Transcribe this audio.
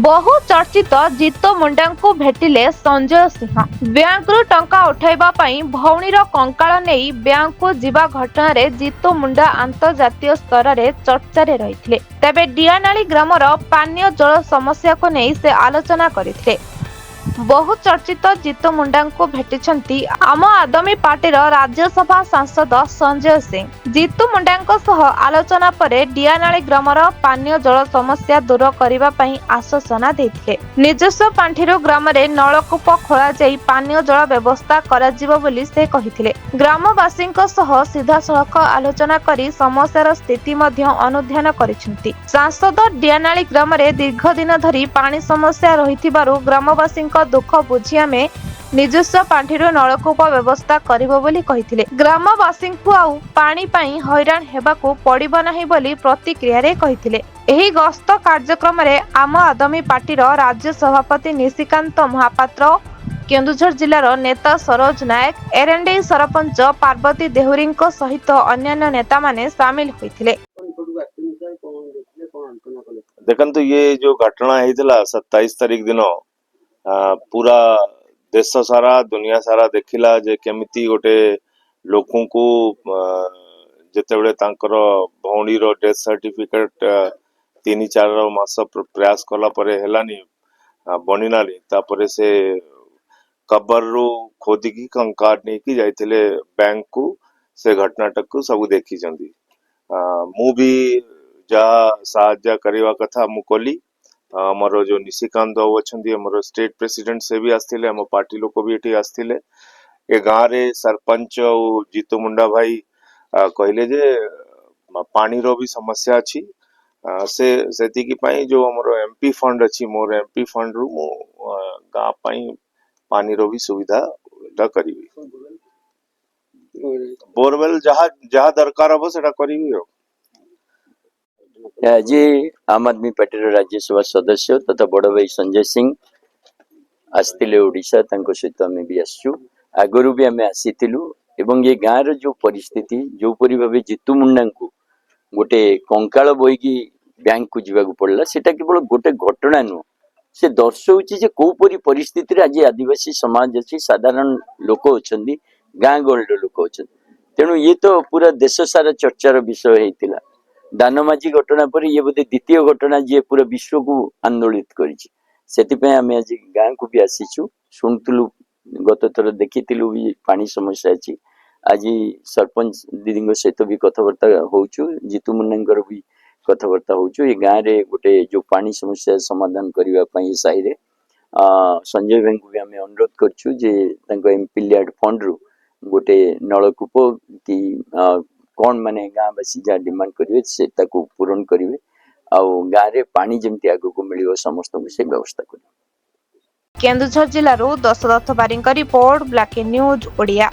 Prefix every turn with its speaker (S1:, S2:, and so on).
S1: बहु चर्चित जीतो मुंडा को भेटिले संजय सिंह। बैंक रु टंका उठाइबा पई भौणीर कंकाळ नेई बैंक को जीवा घटना रे जीतो मुंडा अंतर्जातीय स्तर रे चर्चा रे रहिथिले। तबे डियानाली ग्रामर पानीय जल समस्या को नेई से आलोचना करिथिले। बहु चर्चित जीतो मुंडा को भेटिछंती आम आदमी पार्टी राज्यसभा सांसद संजय सिंह। जीतू मुंडा सह आलोचना परे डियानाली ग्रामर पानीय जल समस्या दूर करने पई आश्वासना देथिले। निजस्व पांठिरो ग्राम रे नलकूप खोला जाई पानीय जल व्यवस्था करा जिवो बोली से कहिथिले। ग्रामवासी सह सीधासळख आलोचना करी समस्यार स्थिति मध्य अनुध्यान करिसेंती। सांसद डियानाली ग्राम रे दीर्घ दिन धरी पानी समस्या रहिथिबारु ग्रामवासी दुख बुझी आमे निजस्व पांठिरो नलकूप व्यवस्था करिबो बोली कहिथिले। ग्रामवासी आउ पानी पई हैरान हेबाकू पड़िबो नाही बोली प्रतिक्रिया रे कहिथिले। एही गस्त कार्यक्रम रे आम आदमी पार्टीर राज्य सभापति निशिकांत महापात्र, केन्दुझर जिलार नेता सरोज नायक, एरंडे सरपंच पार्वती देहुरी सहित अन्य नेता माने शामिल होइथिले।
S2: देखंतु ये जो घटना हेतिला 27 तारीख दिन पूरा देश सारा दुनिया सारा देखिला जे केमिति गोटे लोकन को जेतेबेले तांकर भौणी रो डेथ सर्टिफिकेट 3-4 मास प्रयास कला परे हेलानी बनिनाली तापरे से कबर रो खोदिकी कंकाट नहीं की जाइथिले बैंक को से घटनाटक को सब देखी जंदी। मु भी जा साहाय्य करवा कथा मु कोली। हमर जो निशिकांत बाबू अच्छी हमर स्टेट प्रेसिडेंट से भी आसथिले, हम पार्टी लोक भी एठी आसथिले। ए गाँव रे सरपंच और जीतू मुंडा भाई कहले जे पानी रो भी समस्या अच्छी से सेतिकी पई जो हमर एमपी फंड अच्छी मोर एमपी फंड रु मो गाँ पई पानी रो भी सुविधा करिवी। बोरवेल जहा जहा दरकार हो सेटा करिवी हो।
S3: आज आम आदमी पार्टी राज्यसभा सदस्य तथा बड़ भाई संजय सिंह आसते ओडिशा सहित आम भी आसचु आगु भी आम आसीलु एवं ये गाँव जो परिस्थिति जो परी भाव जीतू मुंडा को गोटे कंकाल बोईकी बैंक को जीवा पड़ला सेटा केवल गोटे घटना नुह से दर्शाऊँच कौ परी परिस्थिति आज आदिवासी समाज अच्छी साधारण लोक अच्छा गाँ गहल लोक अच्छा तेणु ये तो पूरा देश सारा चर्चार विषय होता। दानमाझी घटना पर ये बोधे द्वितीय घटना जी पूरा विश्व को आंदोलित करें आम आज गाँव को भी आसीचु शुणुलु गत थर देखी भी पानी समस्या अच्छी आज सरपंच दीदी सहित भी कथबार्ता होचु जीतू मुंडा भी कथबार्ता होचु ये गाँव रे गोटे जो पानी समस्या समाधान करने साई रे संजय भाई को भी आम अनुरोध करचु जे एमपी ल्याड फंड रु गोटे नलकूप कि कौन माने गाँववासी जहाँ डिमांड करेंगे से पूरण करेंगे आउ गाँव रे पानी जमती आगु को मिल समस्त से व्यवस्था करेंगे।
S1: केन्दुझर जिलारू दशरथ बारिंग रिपोर्ट, ब्लैक न्यूज ओडिया।